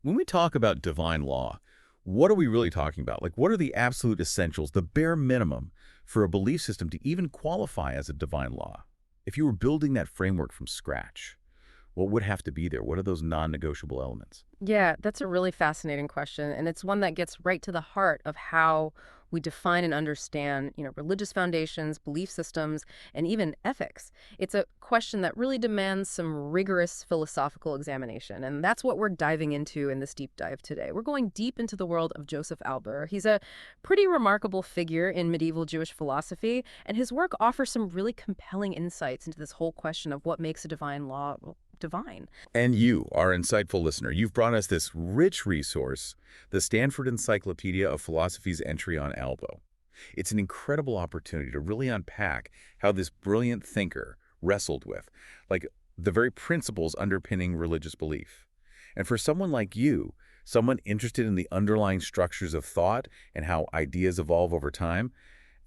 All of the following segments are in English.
When we talk about divine law, what are we really talking about? Like, what are the absolute essentials, the bare minimum for a belief system to even qualify as a divine law? If you were building that framework from scratch, what would have to be there? What are those non-negotiable elements? Yeah, that's a really fascinating question, and it's one that gets right to the heart of how we define and understand, religious foundations, belief systems, and even ethics. It's a question that really demands some rigorous philosophical examination, and that's what we're diving into in this deep dive today. We're going deep into the world of Joseph Alber. He's a pretty remarkable figure in medieval Jewish philosophy, and his work offers some really compelling insights into this whole question of what makes a divine law divine. And you, our insightful listener, you've brought us this rich resource, the Stanford Encyclopedia of Philosophy's entry on Albo. It's an incredible opportunity to really unpack how this brilliant thinker wrestled with, like, the very principles underpinning religious belief. And for someone like you, someone interested in the underlying structures of thought and how ideas evolve over time,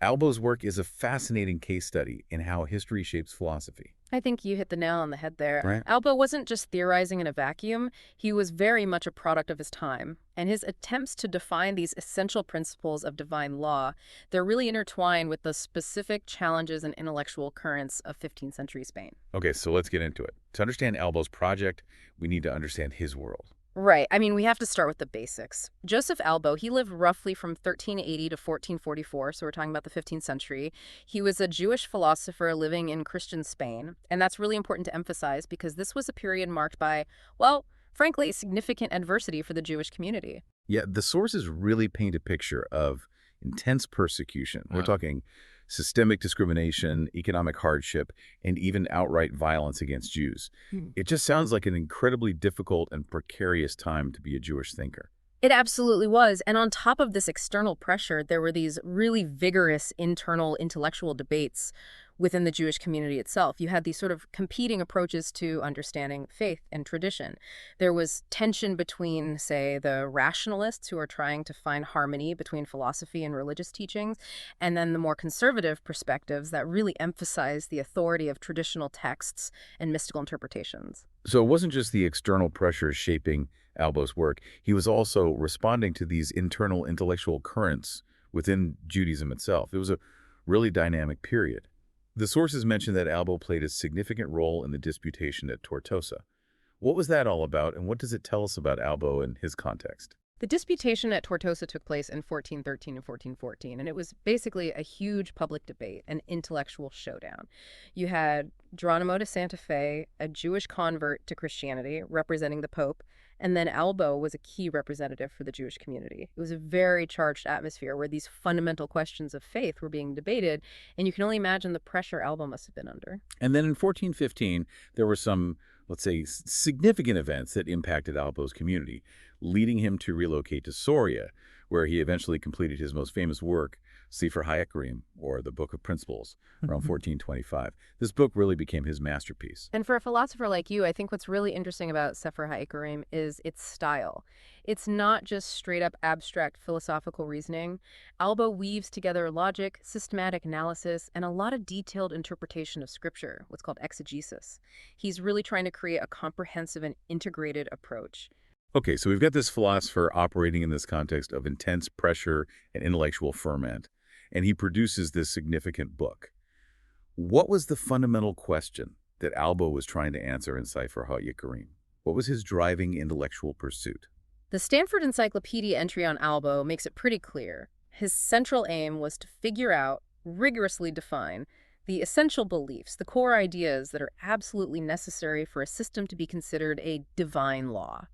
Albo's work is a fascinating case study in how history shapes philosophy. I think you hit the nail on the head there. Right. Albo wasn't just theorizing in a vacuum, he was very much a product of his time. And his attempts to define these essential principles of divine law, they're really intertwined with the specific challenges and intellectual currents of 15th century Spain. Okay, so let's get into it. To understand Albo's project, we need to understand his world. Right. I mean, we have to start with the basics. Joseph Albo, he lived roughly from 1380 to 1444, so we're talking about the 15th century. He was a Jewish philosopher living in Christian Spain, and that's really important to emphasize because this was a period marked by, well, frankly, significant adversity for the Jewish community. Yeah, the sources really paint a picture of intense persecution. We're talking systemic discrimination, economic hardship, and even outright violence against Jews. Hmm. It just sounds like an incredibly difficult and precarious time to be a Jewish thinker. It absolutely was. And on top of this external pressure, there were these really vigorous internal intellectual debates within the Jewish community itself. You had these sort of competing approaches to understanding faith and tradition. There was tension between, say, the rationalists who are trying to find harmony between philosophy and religious teachings, and then the more conservative perspectives that really emphasize the authority of traditional texts and mystical interpretations. So it wasn't just the external pressures shaping Albo's work. He was also responding to these internal intellectual currents within Judaism itself. It was a really dynamic period. The sources mention that Albo played a significant role in the disputation at Tortosa. What was that all about, and what does it tell us about Albo and his context? The disputation at Tortosa took place in 1413 and 1414, and it was basically a huge public debate, an intellectual showdown. You had Geronimo de Santa Fe, a Jewish convert to Christianity, representing the Pope, and then Albo was a key representative for the Jewish community. It was a very charged atmosphere where these fundamental questions of faith were being debated, and you can only imagine the pressure Albo must have been under. And then in 1415, there were some, let's say, significant events that impacted Albo's community, leading him to relocate to Soria, where he eventually completed his most famous work, Sefer HaYikarim, or the Book of Principles, around 1425. This book really became his masterpiece. And for a philosopher like you, I think what's really interesting about Sefer HaYikarim is its style. It's not just straight up abstract philosophical reasoning. Albo weaves together logic, systematic analysis, and a lot of detailed interpretation of scripture, what's called exegesis. He's really trying to create a comprehensive and integrated approach. Okay, so we've got this philosopher operating in this context of intense pressure and intellectual ferment, and he produces this significant book. What was the fundamental question that Albo was trying to answer in Sefer HaYikarim? What was his driving intellectual pursuit? The Stanford Encyclopedia entry on Albo makes it pretty clear. His central aim was to figure out, rigorously define, the essential beliefs, the core ideas that are absolutely necessary for a system to be considered a divine law.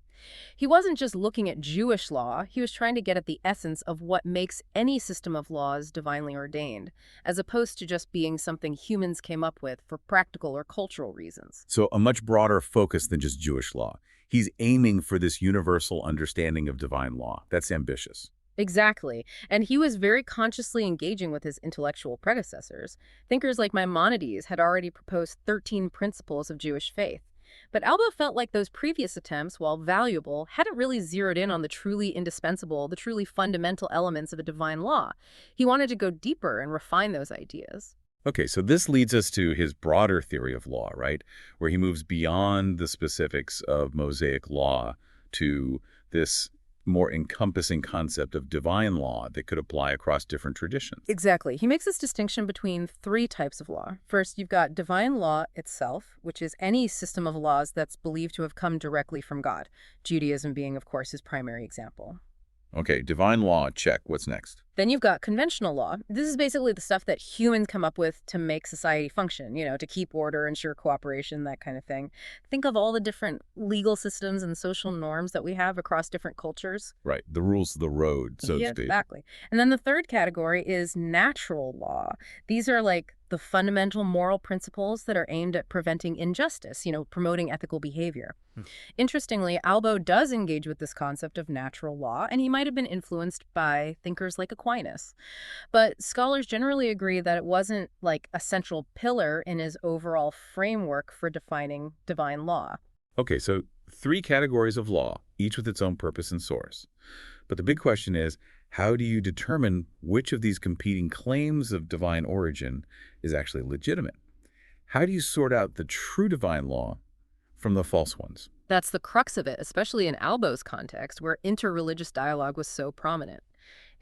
He wasn't just looking at Jewish law, he was trying to get at the essence of what makes any system of laws divinely ordained, as opposed to just being something humans came up with for practical or cultural reasons. So a much broader focus than just Jewish law. He's aiming for this universal understanding of divine law. That's ambitious. Exactly. And he was very consciously engaging with his intellectual predecessors. Thinkers like Maimonides had already proposed 13 principles of Jewish faith. But Albo felt like those previous attempts, while valuable, hadn't really zeroed in on the truly indispensable, the truly fundamental elements of a divine law. He wanted to go deeper and refine those ideas. Okay, so this leads us to his broader theory of law, right? Where he moves beyond the specifics of Mosaic law to this more encompassing concept of divine law that could apply across different traditions. Exactly. He makes this distinction between three types of law. First, you've got divine law itself, which is any system of laws that's believed to have come directly from God. Judaism being, of course, his primary example. Okay, divine law, check. What's next? Then you've got conventional law. This is basically the stuff that humans come up with to make society function, to keep order, ensure cooperation, that kind of thing. Think of all the different legal systems and social norms that we have across different cultures. Right, the rules of the road, so to Yeah, speak. exactly. And then the third category is natural law. These are like the fundamental moral principles that are aimed at preventing injustice, promoting ethical behavior. Interestingly, Albo does engage with this concept of natural law, and he might have been influenced by thinkers like Aquinas. But scholars generally agree that it wasn't like a central pillar in his overall framework for defining divine law. Okay, so three categories of law, each with its own purpose and source. But the big question is, how do you determine which of these competing claims of divine origin is actually legitimate? How do you sort out the true divine law from the false ones? That's the crux of it, especially in Albo's context, where interreligious dialogue was so prominent.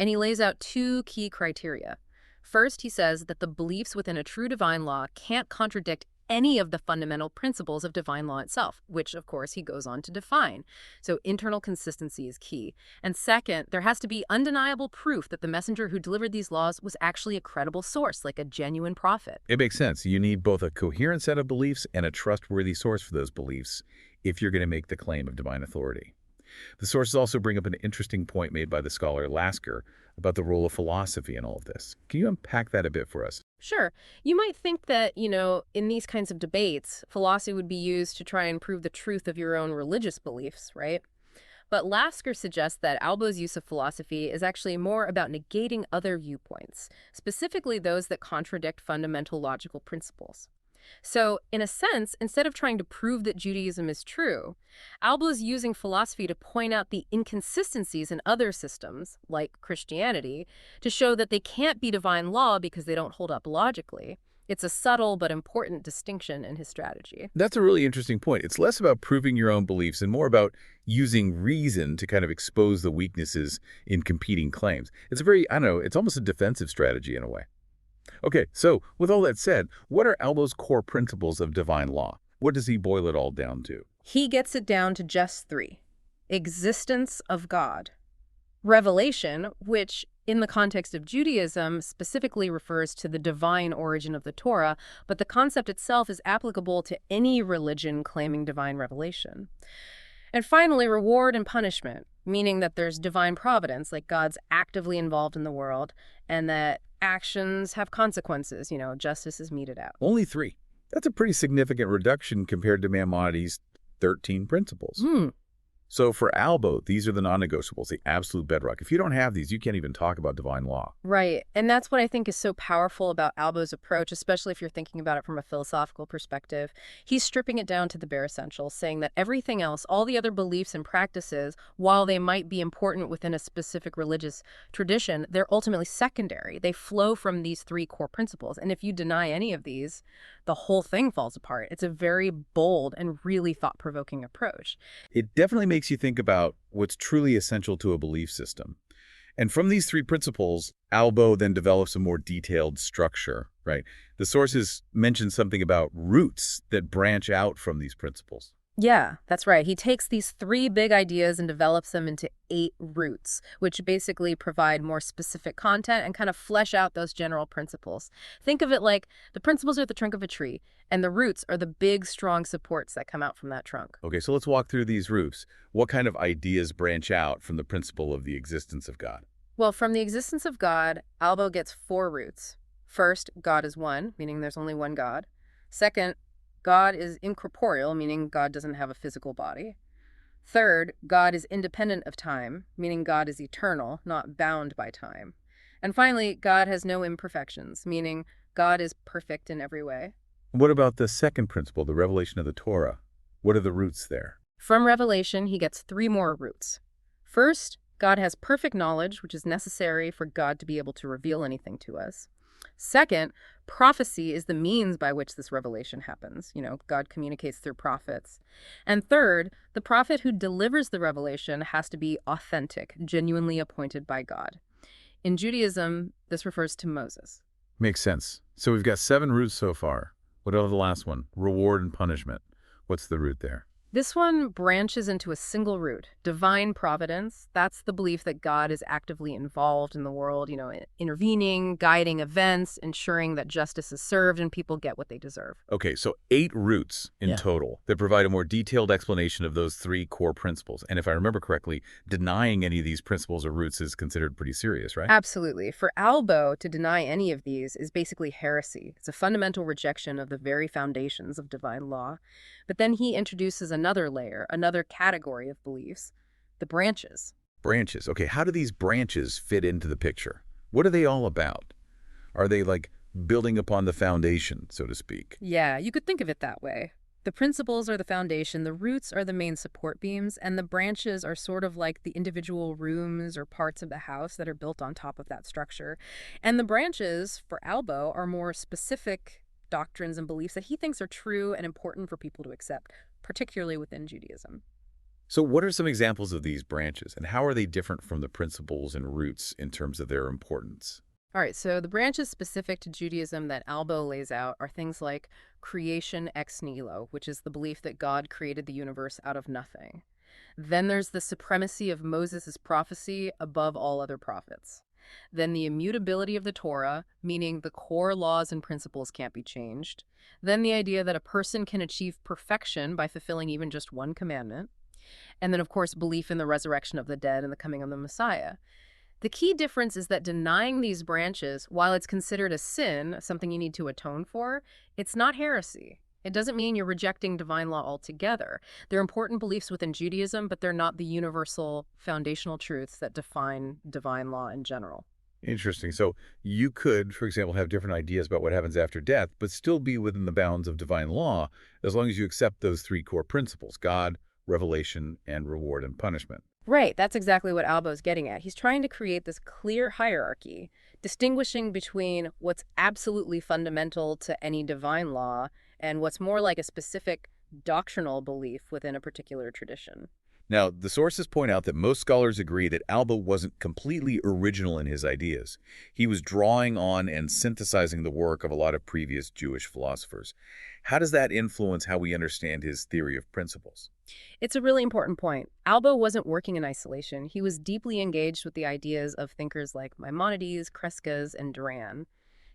And he lays out two key criteria. First, he says that the beliefs within a true divine law can't contradict any of the fundamental principles of divine law itself, which, of course, he goes on to define. So internal consistency is key. And second, there has to be undeniable proof that the messenger who delivered these laws was actually a credible source, like a genuine prophet. It makes sense. You need both a coherent set of beliefs and a trustworthy source for those beliefs if you're going to make the claim of divine authority. The sources also bring up an interesting point made by the scholar Lasker about the role of philosophy in all of this. Can you unpack that a bit for us? Sure. You might think that, in these kinds of debates, philosophy would be used to try and prove the truth of your own religious beliefs, right? But Lasker suggests that Albo's use of philosophy is actually more about negating other viewpoints, specifically those that contradict fundamental logical principles. So, in a sense, instead of trying to prove that Judaism is true, Albo is using philosophy to point out the inconsistencies in other systems, like Christianity, to show that they can't be divine law because they don't hold up logically. It's a subtle but important distinction in his strategy. That's a really interesting point. It's less about proving your own beliefs and more about using reason to kind of expose the weaknesses in competing claims. It's a very, I don't know, it's almost a defensive strategy in a way. Okay, so with all that said, what are Albo's core principles of divine law? What does he boil it all down to? He gets it down to just three: existence of God, revelation, which in the context of Judaism specifically refers to the divine origin of the Torah, but the concept itself is applicable to any religion claiming divine revelation. And finally, reward and punishment, meaning that there's divine providence, like God's actively involved in the world, and that actions have consequences, justice is meted out. Only three. That's a pretty significant reduction compared to Maimonides' 13 principles. So for Albo, these are the non-negotiables, the absolute bedrock. If you don't have these, you can't even talk about divine law. Right. And that's what I think is so powerful about Albo's approach, especially if you're thinking about it from a philosophical perspective. He's stripping it down to the bare essentials, saying that everything else, all the other beliefs and practices, while they might be important within a specific religious tradition, they're ultimately secondary. They flow from these three core principles. And if you deny any of these, the whole thing falls apart. It's a very bold and really thought-provoking approach. It definitely makes you think about what's truly essential to a belief system. And from these three principles, Albo then develops a more detailed structure, right? The sources mention something about roots that branch out from these principles. Yeah, that's right. He takes these three big ideas and develops them into 8 roots, which basically provide more specific content and kind of flesh out those general principles. Think of it like the principles are the trunk of a tree, and the roots are the big, strong supports that come out from that trunk. Okay, so let's walk through these roots. What kind of ideas branch out from the principle of the existence of God? Well, from the existence of God, Albo gets 4 roots. First, God is one, meaning there's only one God. Second, God is incorporeal, meaning God doesn't have a physical body. Third, God is independent of time, meaning God is eternal, not bound by time. And finally, God has no imperfections, meaning God is perfect in every way. What about the second principle, the revelation of the Torah? What are the roots there? From Revelation, he gets 3 more roots. First, God has perfect knowledge, which is necessary for God to be able to reveal anything to us. Second, prophecy is the means by which this revelation happens. God communicates through prophets. And third, the prophet who delivers the revelation has to be authentic, genuinely appointed by God. In Judaism, this refers to Moses. Makes sense. So we've got 7 roots so far. What about the last one? Reward and punishment. What's the root there? This one branches into a single root, divine providence. That's the belief that God is actively involved in the world, intervening, guiding events, ensuring that justice is served and people get what they deserve. Okay, so 8 roots in Yeah. total that provide a more detailed explanation of those 3 core principles. And if I remember correctly, denying any of these principles or roots is considered pretty serious, right? Absolutely. For Albo, to deny any of these is basically heresy. It's a fundamental rejection of the very foundations of divine law. But then he introduces another layer, another category of beliefs, the branches. Branches. Okay, how do these branches fit into the picture? What are they all about? Are they like building upon the foundation, so to speak? Yeah, you could think of it that way. The principles are the foundation, the roots are the main support beams, and the branches are sort of like the individual rooms or parts of the house that are built on top of that structure. And the branches, for Albo, are more specific doctrines and beliefs that he thinks are true and important for people to accept, particularly within Judaism. So what are some examples of these branches, and how are they different from the principles and roots in terms of their importance? All right, so the branches specific to Judaism that Albo lays out are things like creation ex nihilo, which is the belief that God created the universe out of nothing. Then there's the supremacy of Moses' prophecy above all other prophets. Then the immutability of the Torah, meaning the core laws and principles can't be changed. Then the idea that a person can achieve perfection by fulfilling even just one commandment. And then, of course, belief in the resurrection of the dead and the coming of the Messiah. The key difference is that denying these branches, while it's considered a sin, something you need to atone for, it's not heresy. It doesn't mean you're rejecting divine law altogether. They're important beliefs within Judaism, but they're not the universal foundational truths that define divine law in general. Interesting. So you could, for example, have different ideas about what happens after death, but still be within the bounds of divine law as long as you accept those 3 core principles: God, revelation, and reward and punishment. Right, that's exactly what Albo's getting at. He's trying to create this clear hierarchy, distinguishing between what's absolutely fundamental to any divine law and what's more like a specific doctrinal belief within a particular tradition. Now, the sources point out that most scholars agree that Albo wasn't completely original in his ideas. He was drawing on and synthesizing the work of a lot of previous Jewish philosophers. How does that influence how we understand his theory of principles? It's a really important point. Albo wasn't working in isolation. He was deeply engaged with the ideas of thinkers like Maimonides, Crescas, and Duran.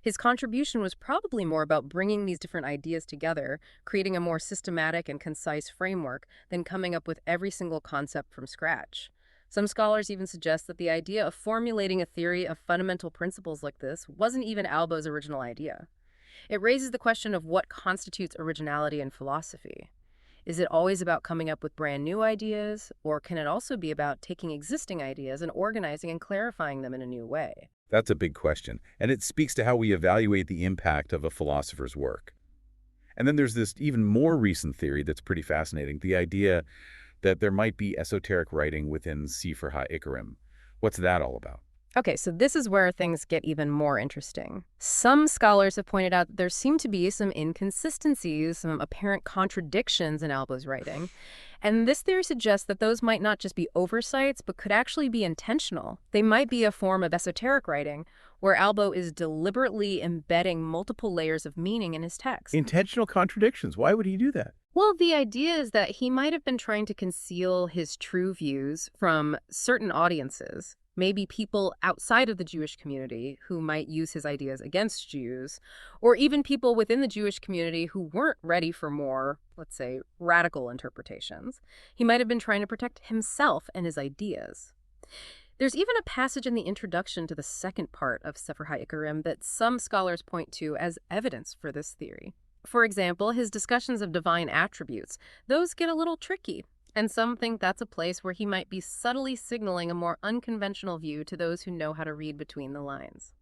His contribution was probably more about bringing these different ideas together, creating a more systematic and concise framework than coming up with every single concept from scratch. Some scholars even suggest that the idea of formulating a theory of fundamental principles like this wasn't even Albo's original idea. It raises the question of what constitutes originality in philosophy. Is it always about coming up with brand new ideas, or can it also be about taking existing ideas and organizing and clarifying them in a new way? That's a big question, and it speaks to how we evaluate the impact of a philosopher's work. And then there's this even more recent theory that's pretty fascinating, the idea that there might be esoteric writing within Sefer HaIkrim. What's that all about? Okay, so this is where things get even more interesting. Some scholars have pointed out that there seem to be some inconsistencies, some apparent contradictions in Albo's writing. And this theory suggests that those might not just be oversights, but could actually be intentional. They might be a form of esoteric writing, where Albo is deliberately embedding multiple layers of meaning in his text. Intentional contradictions. Why would he do that? Well, the idea is that he might have been trying to conceal his true views from certain audiences, maybe people outside of the Jewish community who might use his ideas against Jews, or even people within the Jewish community who weren't ready for more, let's say, radical interpretations. He might have been trying to protect himself and his ideas. There's even a passage in the introduction to the second part of Sefer HaIkrim that some scholars point to as evidence for this theory. For example, his discussions of divine attributes, those get a little tricky. And some think that's a place where he might be subtly signaling a more unconventional view to those who know how to read between the lines.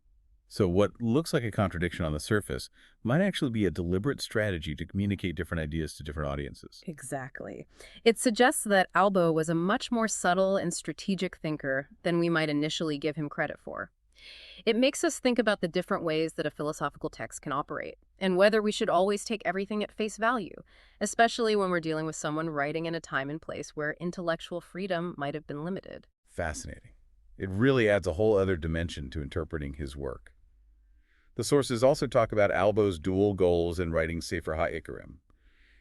So what looks like a contradiction on the surface might actually be a deliberate strategy to communicate different ideas to different audiences. Exactly. It suggests that Albo was a much more subtle and strategic thinker than we might initially give him credit for. It makes us think about the different ways that a philosophical text can operate, and whether we should always take everything at face value, especially when we're dealing with someone writing in a time and place where intellectual freedom might have been limited. Fascinating. It really adds a whole other dimension to interpreting his work. The sources also talk about Albo's dual goals in writing Sefer HaIkrim.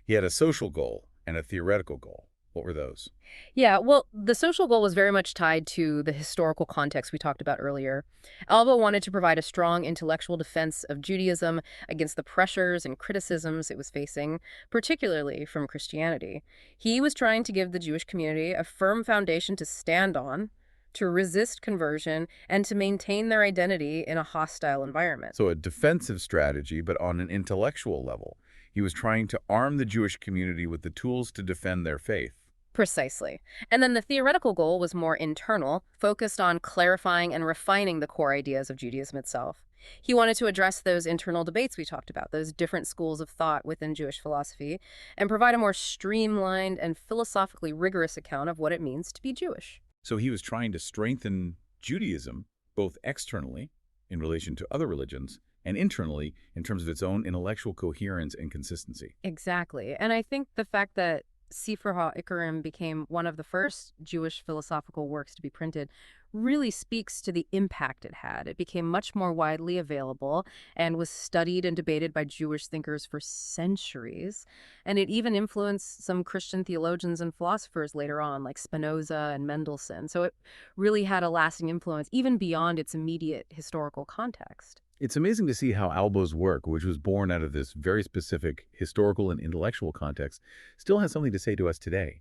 He had a social goal and a theoretical goal. What were those? Yeah, well, the social goal was very much tied to the historical context we talked about earlier. Alba wanted to provide a strong intellectual defense of Judaism against the pressures and criticisms it was facing, particularly from Christianity. He was trying to give the Jewish community a firm foundation to stand on, to resist conversion, and to maintain their identity in a hostile environment. So a defensive strategy, but on an intellectual level. He was trying to arm the Jewish community with the tools to defend their faith. Precisely. And then the theoretical goal was more internal, focused on clarifying and refining the core ideas of Judaism itself. He wanted to address those internal debates we talked about, those different schools of thought within Jewish philosophy, and provide a more streamlined and philosophically rigorous account of what it means to be Jewish. So he was trying to strengthen Judaism, both externally, in relation to other religions, and internally, in terms of its own intellectual coherence and consistency. Exactly. And I think the fact that Sefer HaIkrim became one of the first Jewish philosophical works to be printed really speaks to the impact it had. It became much more widely available and was studied and debated by Jewish thinkers for centuries. And it even influenced some Christian theologians and philosophers later on, like Spinoza and Mendelssohn. So it really had a lasting influence, even beyond its immediate historical context. It's amazing to see how Albo's work, which was born out of this very specific historical and intellectual context, still has something to say to us today.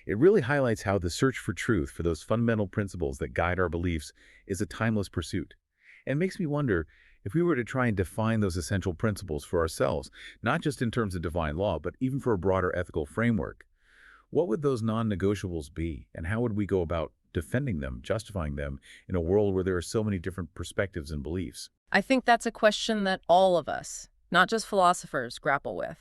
It really highlights how the search for truth, for those fundamental principles that guide our beliefs, is a timeless pursuit. And makes me wonder if we were to try and define those essential principles for ourselves, not just in terms of divine law, but even for a broader ethical framework. What would those non-negotiables be, and how would we go about defending them, justifying them, in a world where there are so many different perspectives and beliefs? I think that's a question that all of us, not just philosophers, grapple with.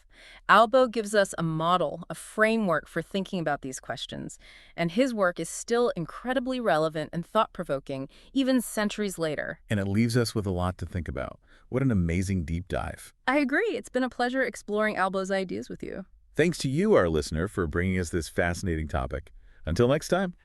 Albo gives us a model, a framework for thinking about these questions, and his work is still incredibly relevant and thought-provoking, even centuries later. And it leaves us with a lot to think about. What an amazing deep dive. I agree. It's been a pleasure exploring Albo's ideas with you. Thanks to you, our listener, for bringing us this fascinating topic. Until next time.